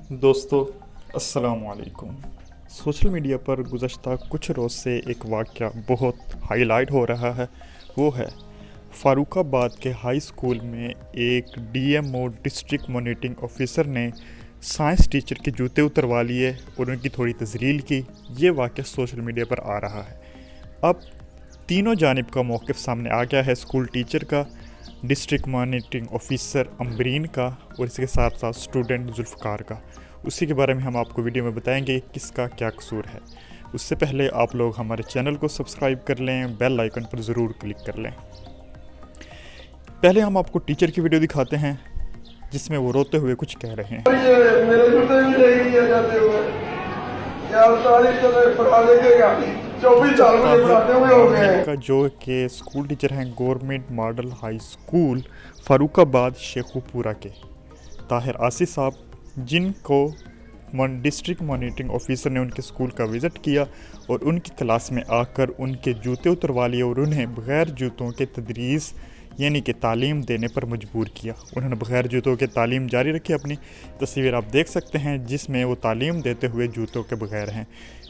दोस्तों अस्सलाम वालेकुम। सोशल मीडिया पर गुज़श्ता कुछ रोज़ से एक वाक़या बहुत हाईलाइट हो रहा है। वो है फ़ारुखाबाद के हाई स्कूल में एक डीएमओ डिस्ट्रिक्ट मॉनिटरिंग ऑफिसर ने साइंस टीचर के जूते उतरवा लिए और उनकी थोड़ी तज़लील की। ये वाक़या सोशल मीडिया पर आ रहा है। अब तीनों जानिब का मौक़िफ़ सामने आ गया है, स्कूल टीचर का, डिस्ट्रिक्ट मॉनिटरिंग ऑफिसर अम्बरीन का और इसके साथ साथ स्टूडेंट जुल्फ़कार का। उसी के बारे में हम आपको वीडियो में बताएंगे किसका क्या कसूर है। उससे पहले आप लोग हमारे चैनल को सब्सक्राइब कर लें, बेल आइकन पर ज़रूर क्लिक कर लें। पहले हम आपको टीचर की वीडियो दिखाते हैं जिसमें वो रोते हुए कुछ कह रहे हैं। मेरे जूते भी नहीं दिए जाते हुए यार, तारीख तो पढ़ा देगा 24 साल मुझे पढ़ाते हुए हो गए का जो कि स्कूल टीचर हैं government model high school Farrukhabad Sheikhupura के ताहिर आसिफ साहब, जिनको डिस्ट्रिक्ट मॉनिटरिंग ऑफिसर ने उनके स्कूल का विज़िट किया और उनकी क्लास में आकर उनके जूते उतरवा लिए और उन्हें बग़ैर जूतों के तदरीस यानी कि तालीम देने पर मजबूर किया। उन्होंने बग़ैर जूतों के तालीम जारी रखी। अपनी तस्वीर आप देख सकते हैं जिसमें वो तालीम देते हुए जूतों के बग़ैर हैं।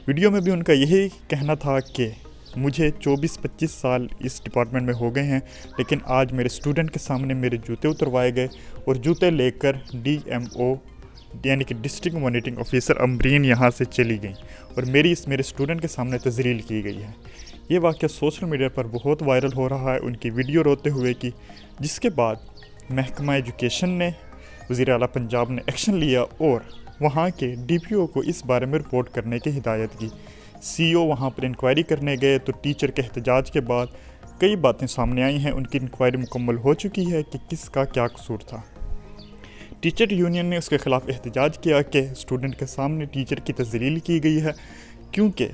वीडियो में भी उनका यही कहना था कि मुझे 24-25 साल इस डिपार्टमेंट में हो गए हैं, लेकिन आज मेरे स्टूडेंट के सामने मेरे जूते उतरवाए गए और जूते लेकर डीएमओ यानी कि डिस्ट्रिक्ट मॉनिटरिंग ऑफिसर अम्बरीन यहाँ से चली गई और मेरे स्टूडेंट के सामने तज़लील की गई है। ये वाक़या सोशल मीडिया पर बहुत वायरल हो रहा है, उनकी वीडियो रोते हुए की, जिसके बाद महकमा एजुकेशन ने, वज़ीर आला पंजाब ने एक्शन लिया और वहाँ के डीपीओ को इस बारे में रिपोर्ट करने की हिदायत की। सीईओ वहाँ पर इंक्वायरी करने गए तो टीचर के एहतजाज के बाद कई बातें सामने आई हैं। उनकी इंक्वायरी मुकम्मल हो चुकी है कि किसका क्या कसूर था। टीचर यूनियन ने उसके ख़िलाफ़ एहतजाज किया कि स्टूडेंट के सामने टीचर की तज़लील की गई है, क्योंकि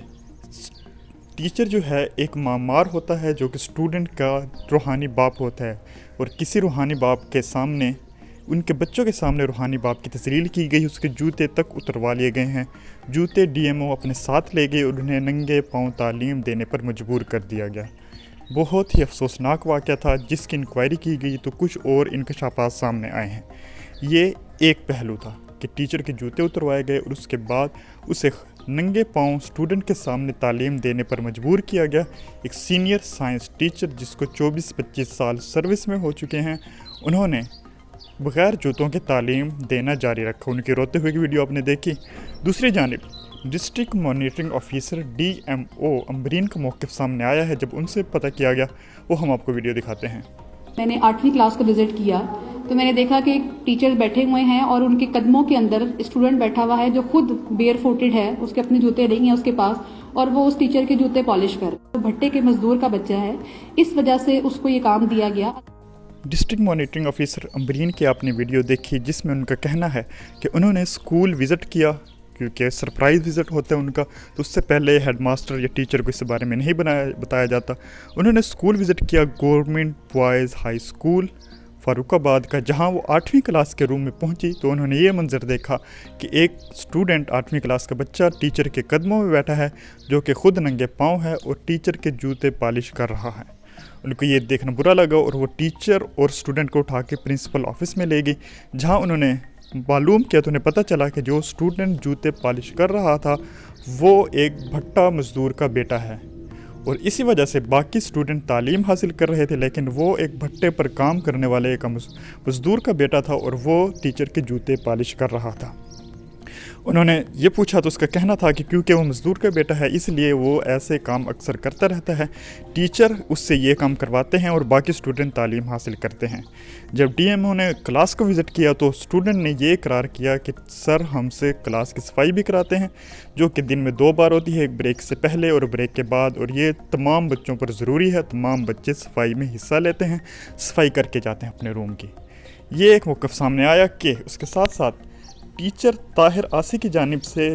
टीचर जो है एक मामार होता है जो कि स्टूडेंट का रूहानी बाप होता है और किसी रूहानी बाप के सामने, उनके बच्चों के सामने रूहानी बाप की तज़लील की गई, उसके जूते तक उतरवा लिए गए हैं। जूते डीएमओ अपने साथ ले गए और उन्हें नंगे पाँव तालीम देने पर मजबूर कर दिया गया। बहुत ही अफसोसनाक वाक़या था जिसकी इंक्वायरी की गई तो कुछ और इंकशाफात सामने आए हैं। ये एक पहलू था कि टीचर के जूते उतरवाए गए और उसके बाद उसे नंगे पाँव स्टूडेंट के सामने तालीम देने पर मजबूर किया गया। एक सीनियर साइंस टीचर जिसको 24-25 साल सर्विस में हो चुके हैं, उन्होंने बग़ैर जूतों के तालीम देना जारी रखा। उनकी रोते हुए की वीडियो आपने देखी। दूसरी जानिब district monitoring officer DMO Ambreen का मौक़िफ़ सामने आया है। जब उनसे पता किया गया वो हम आपको वीडियो दिखाते हैं। मैंने 8वीं क्लास को विजिट किया तो मैंने देखा कि टीचर बैठे हुए हैं और उनके कदमों के अंदर स्टूडेंट बैठा हुआ है जो खुद बेयर फुटेड है, उसके अपने जूते नहीं है उसके पास और वो उस टीचर के जूते पॉलिश कर, तो भट्टे के मजदूर का बच्चा है, इस वजह से उसको ये काम दिया गया। डिस्ट्रिक्ट मॉनिटरिंग ऑफिसर अम्बरीन की आपने वीडियो देखी जिसमें उनका कहना है कि उन्होंने स्कूल विज़िट किया, क्योंकि सरप्राइज़ विज़िट होता है उनका, तो उससे पहले हेडमास्टर या टीचर को इस बारे में नहीं बताया जाता। उन्होंने स्कूल विज़िट किया गवर्नमेंट बॉयज़ हाई स्कूल फ़ारुखाबाद का, जहां वो 8वीं क्लास के रूम में पहुंची तो उन्होंने ये मंजर देखा कि एक स्टूडेंट 8वीं क्लास का बच्चा टीचर के कदमों में बैठा है जो कि खुद नंगे पाँव है और टीचर के जूते पॉलिश कर रहा है। उनको ये देखना बुरा लगा और वो टीचर और स्टूडेंट को उठा के प्रिंसिपल ऑफिस में ले गई, जहाँ उन्होंने मालूम किया तो उन्हें पता चला कि जो स्टूडेंट जूते पॉलिश कर रहा था वो एक भट्टा मज़दूर का बेटा है और इसी वजह से बाकी स्टूडेंट तालीम हासिल कर रहे थे, लेकिन वो एक भट्टे पर काम करने वाले एक मज़दूर का बेटा था और वो टीचर के जूते पॉलिश कर रहा था। उन्होंने ये पूछा तो उसका कहना था कि क्योंकि वो मज़दूर का बेटा है इसलिए वो ऐसे काम अक्सर करता रहता है, टीचर उससे ये काम करवाते हैं और बाकी स्टूडेंट तालीम हासिल करते हैं। जब डीएमओ ने क्लास को विज़िट किया तो स्टूडेंट ने ये इकरार किया कि सर हमसे क्लास की सफाई भी कराते हैं, जो कि दिन में 2 बार होती है, एक ब्रेक से पहले और ब्रेक के बाद, और ये तमाम बच्चों पर ज़रूरी है, तमाम बच्चे सफाई में हिस्सा लेते हैं, सफाई करके जाते हैं अपने रूम की। ये एक मौक़िफ़ सामने आया कि उसके साथ साथ टीचर ताहिर आसिफ की जानिब से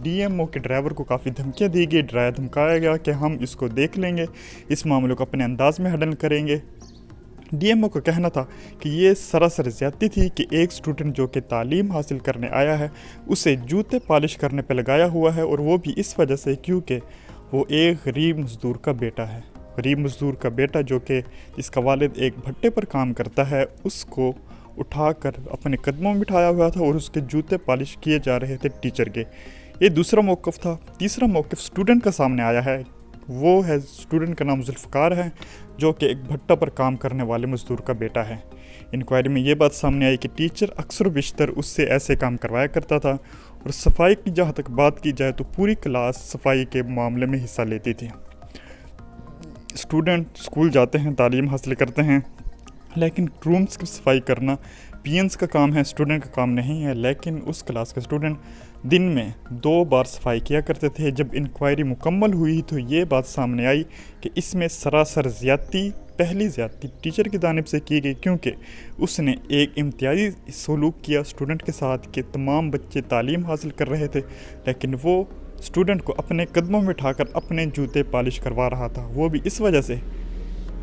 डीएमओ के ड्राइवर को काफ़ी धमकियां दी गई, डराया धमकाया गया कि हम इसको देख लेंगे, इस मामले को अपने अंदाज में हैंडल करेंगे। डीएमओ का कहना था कि ये सरासर ज़्यादती थी कि एक स्टूडेंट जो कि तालीम हासिल करने आया है उसे जूते पॉलिश करने पर लगाया हुआ है, और वो भी इस वजह से क्योंकि वो एक गरीब मज़दूर का बेटा है। गरीब मज़दूर का बेटा जो कि जिसका वालिद एक भट्टे पर काम करता है, उसको उठाकर अपने कदमों में बिठाया हुआ था और उसके जूते पॉलिश किए जा रहे थे टीचर के। ये दूसरा मौक़िफ़ था। तीसरा मौक़िफ़ स्टूडेंट का सामने आया है। वो है, स्टूडेंट का नाम जुल्फ़कार है, जो कि एक भट्टा पर काम करने वाले मज़दूर का बेटा है। इंक्वायरी में ये बात सामने आई कि टीचर अक्सर बेशतर उससे ऐसे काम करवाया करता था, और सफाई की जहाँ तक बात की जाए तो पूरी क्लास सफाई के मामले में हिस्सा लेती थी। स्टूडेंट स्कूल जाते हैं, तालीम हासिल करते हैं, लेकिन रूम्स की सफाई करना पीएन्स का काम है, स्टूडेंट का काम नहीं है। लेकिन उस क्लास के स्टूडेंट दिन में 2 बार सफाई किया करते थे। जब इंक्वायरी मुकम्मल हुई तो ये बात सामने आई कि इसमें सरासर ज़्यादती, पहली ज़्यादती टीचर की जानिब से की गई, क्योंकि उसने एक इम्तियाजी सलूक किया स्टूडेंट के साथ कि तमाम बच्चे तालीम हासिल कर रहे थे, लेकिन वो स्टूडेंट को अपने कदमों में उठाकर अपने जूते पॉलिश करवा रहा था। वो भी इस वजह से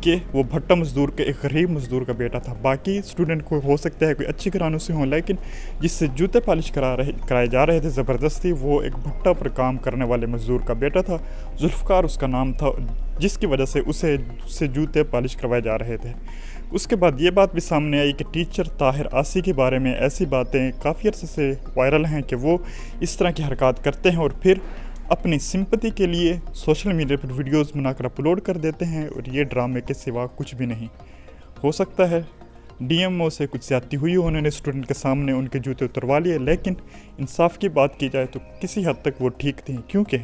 कि वो भट्टा मज़दूर के एक गरीब मज़दूर का बेटा था। बाकी स्टूडेंट को हो सकता है कोई अच्छे घरानों से हों, लेकिन जिससे जूते पॉलिश कराए जा रहे थे ज़बरदस्ती, वो एक भट्टा पर काम करने वाले मज़दूर का बेटा था। जुल्फ़कार उसका नाम था, जिसकी वजह से उससे जूते पॉलिश करवाए जा रहे थे। उसके बाद ये बात भी सामने आई कि टीचर ताहिर आसी के बारे में ऐसी बातें काफ़ी अर्से से वायरल हैं कि वो इस तरह की हरकत करते हैं और फिर अपनी सिंपैथी के लिए सोशल मीडिया पर वीडियोस बनाकर अपलोड कर देते हैं, और ये ड्रामे के सिवा कुछ भी नहीं। हो सकता है डीएमओ से कुछ ज़्यादती हुई हो, उन्होंने स्टूडेंट के सामने उनके जूते उतरवा लिए, लेकिन इंसाफ की बात की जाए तो किसी हद तक वो ठीक थी, क्योंकि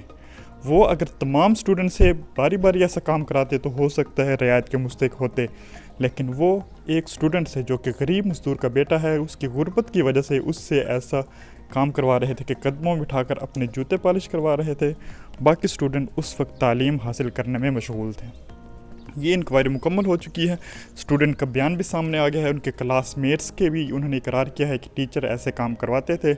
वो अगर तमाम स्टूडेंट से बारी बारी ऐसा काम कराते तो हो सकता है रियायत के मुस्तहिक होते, लेकिन वो एक स्टूडेंट से जो कि गरीब मज़दूर का बेटा है, उसकी गुर्बत की वजह से उससे ऐसा काम करवा रहे थे कि कदमों में बिठाकर अपने जूते पॉलिश करवा रहे थे। बाकी स्टूडेंट उस वक्त तालीम हासिल करने में मशगूल थे। ये इंक्वायरी मुकम्मल हो चुकी है। स्टूडेंट का बयान भी सामने आ गया है, उनके क्लासमेट्स के भी उन्होंने इकरार किया है कि टीचर ऐसे काम करवाते थे।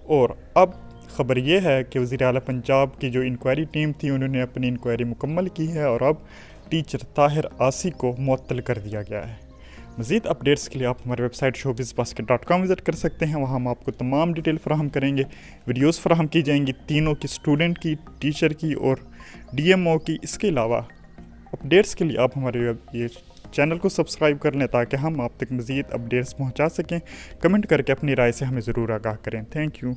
और अब ख़बर यह है कि वज़ीर आला पंजाब की जो इंक्वायरी टीम थी, उन्होंने अपनी इंक्वायरी मुकम्मल की है और अब टीचर ताहिर आसी को मुअत्तल कर दिया गया है। मज़ीद अपडेट्स के लिए आप हमारे वेबसाइट showbizbasket.com विज़िट कर सकते हैं। वहाँ हम आपको तमाम डिटेल फराहम करेंगे, वीडियोस फराहम की जाएंगी, तीनों की, स्टूडेंट की, टीचर की और डीएमओ की। इसके अलावा अपडेट्स के लिए आप हमारे ये चैनल को सब्सक्राइब कर लें ताकि हम आप तक मज़ीद अपडेट्स पहुँचा सकें। कमेंट करके अपनी राय से हमें ज़रूर आगाह करें। Thank you.